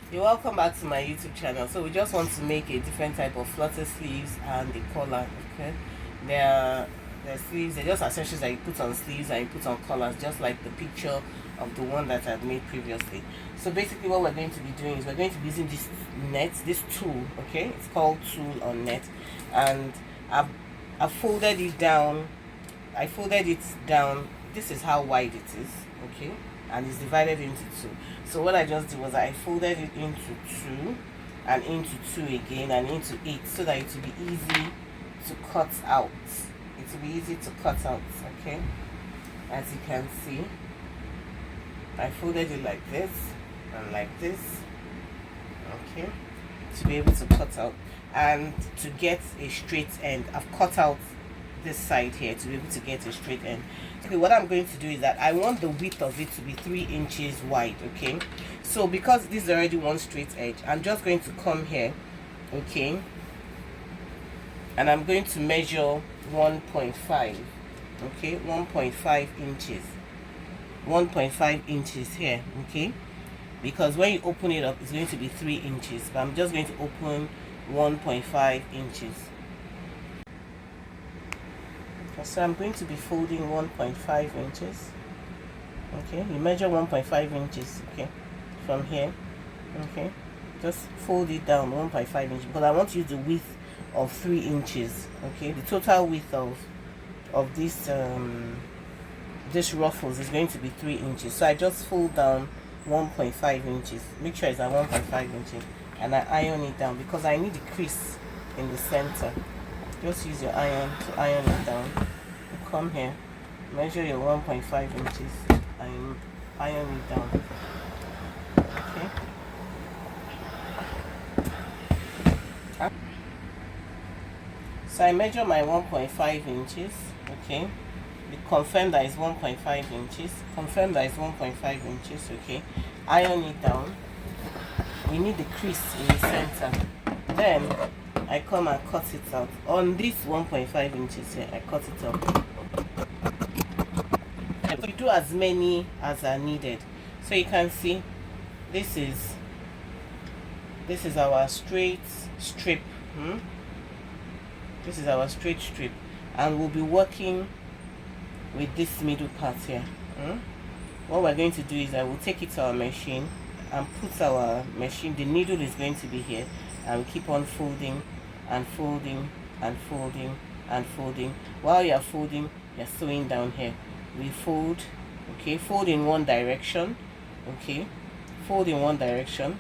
You're welcome back to my YouTube channel. So we just want to make a different type of flutter sleeves and the collar. Okay, they're sleeves, they're just accessories that you put on sleeves and you put on collars, just like the picture of the one that I've made previously. So basically what we're going to be doing is we're going to be using this net, this tool. Okay, it's called tulle or net, and I've folded it down. I folded it down. This is how wide it is. Okay, and it's divided into two. So what I just did was I folded it into two and into two again and into eight, so that it will be easy to cut out. It will be easy to cut out. Okay, as you can see, I folded it like this and like this. Okay, to be able to cut out and to get a straight end. I've cut out this side here to be able to get a straight end. Okay, what I'm going to do is that I want the width of it to be 3 inches wide. Okay, so because this is already one straight edge, I'm just going to come here. Okay, and I'm going to measure 1.5. okay, 1.5 inches, 1.5 inches here. Okay, because when you open it up it's going to be 3 inches, but I'm just going to open 1.5 inches. So I'm going to be folding 1.5 inches. Okay, you measure 1.5 inches. Okay, from here. Okay, just fold it down 1.5 inches because I want to use the width of 3 inches. Okay, the total width of this ruffles is going to be 3 inches. So I just fold down 1.5 inches. Make sure it's at 1.5 inches, and I iron it down because I need the crease in the center. Just use your iron to iron it down. You come here, measure your 1.5 inches and iron it down. Okay. So I measure my 1.5 inches. Okay. Confirm that it's 1.5 inches. Confirm that it's 1.5 inches. Okay. Iron it down. We need the crease in the center. Then I come and cut it out. On this 1.5 inches here, I cut it out. We do as many as are needed. So you can see this is our straight strip. This is our straight strip, and we'll be working with this middle part here. What we're going to do is I will take it to our machine and put our machine, the needle is going to be here, and we keep on folding and folding and folding and folding. While you're folding, you're sewing down here. We fold. Okay, fold in one direction. Okay, fold in one direction,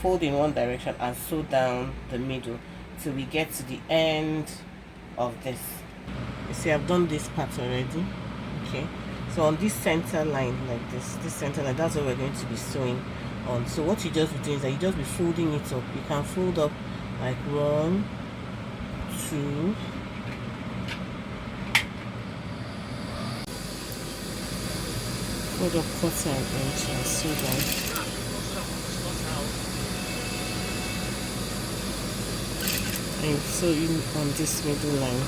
fold in one direction, and sew down the middle till we get to the end of this. You see, I've done this part already. Okay, so on this center line, like this center line, that's what we're going to be sewing on. So what you just be doing is that you just be folding it up. You can fold up like 1, 2, fold up 1/4 inch and sew down. And sew in on this middle line.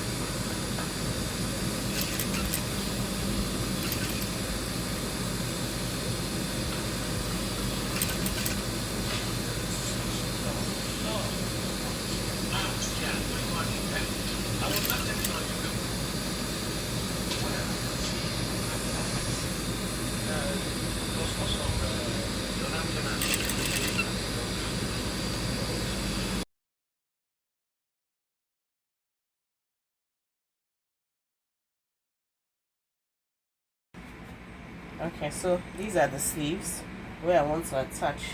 Okay, so these are the sleeves where I want to attach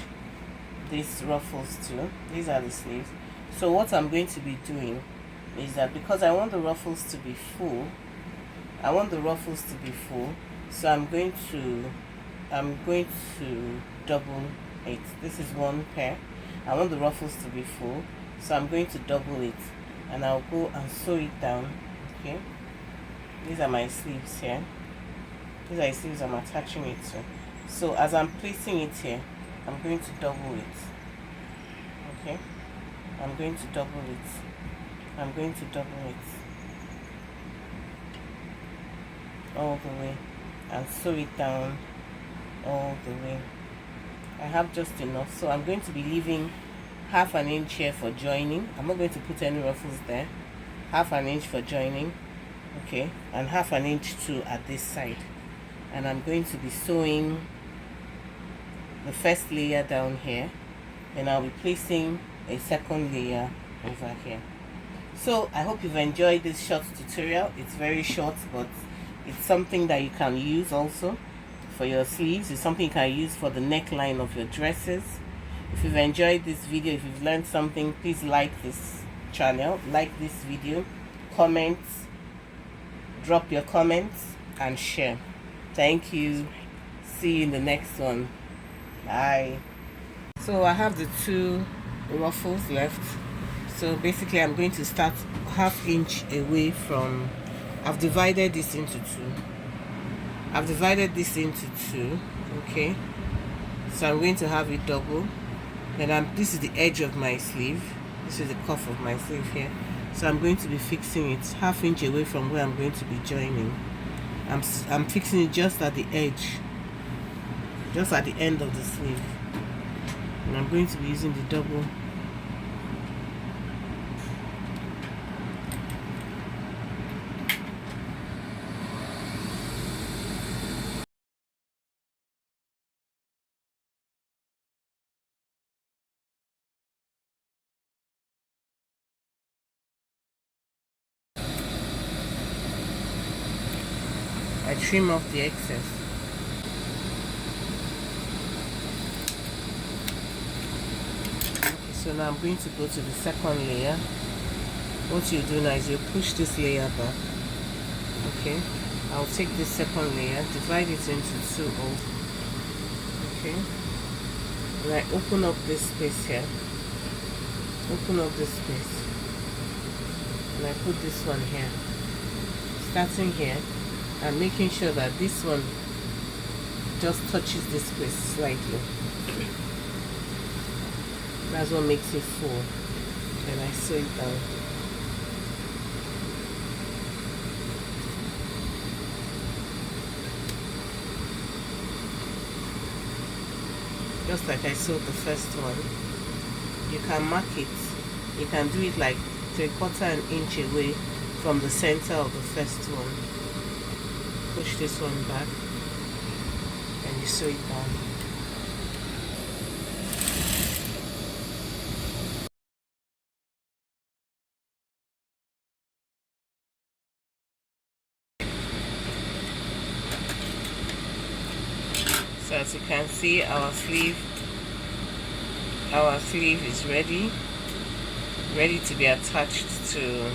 these ruffles to. These are the sleeves. So what I'm going to be doing is that because I want the ruffles to be full, so I'm going to double it. This is one pair. I want the ruffles to be full, so I'm going to double it, and I'll go and sew it down. Okay, these are my sleeves here. These are the sleeves I'm attaching it to. So as I'm placing it here, I'm going to double it. Okay, I'm going to double it. I'm going to double it all the way and sew it down all the way. I have just enough, so I'm going to be leaving half an inch here for joining. I'm not going to put any ruffles there. Half an inch for joining, okay, and half an inch too at this side. And I'm going to be sewing the first layer down here, and I'll be placing a second layer over here. So I hope you've enjoyed this short tutorial. It's very short, but it's something that you can use also for your sleeves. It's something you can use for the neckline of your dresses. If you've enjoyed this video, if you've learned something, please like this channel, like this video, comment, drop your comments, and share. Thank you. See you in the next one. Bye. So I have the 2 ruffles left. So basically I'm going to start half inch away from, I've divided this into 2. Okay, so I'm going to have it double. And this is the edge of my sleeve. This is the cuff of my sleeve here. So I'm going to be fixing it half inch away from where I'm going to be joining. I'm fixing it just at the edge, just at the end of the sleeve. And I'm going to be using the double. I trim off the excess. Okay, so now I'm going to go to the second layer. What you do now is you push this layer back. Okay, I'll take this second layer, divide it into 2 also. Okay, and I open up this space here. Open up this space, and I put this one here. Starting here, and making sure that this one just touches this place slightly. That's what makes it full. And I sew it down. Just like I sewed the first one. You can mark it. You can do it like 3/4 inch away from the center of the first one. Push this one back and you sew it down. So as you can see, our sleeve is ready to be attached to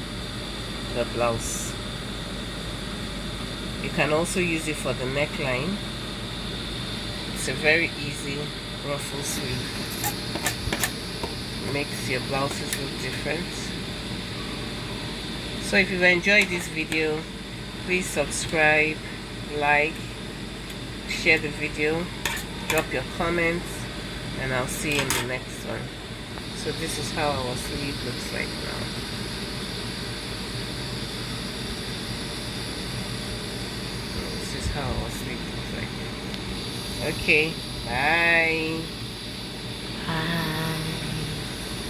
the blouse. You can also use it for the neckline. It's a very easy ruffle sleeve. Makes your blouses look different. So if you've enjoyed this video, please subscribe, like, share the video, drop your comments, and I'll see you in the next one. So this is how our sleeve looks like now. This is how our sleeve looks like. Okay, bye.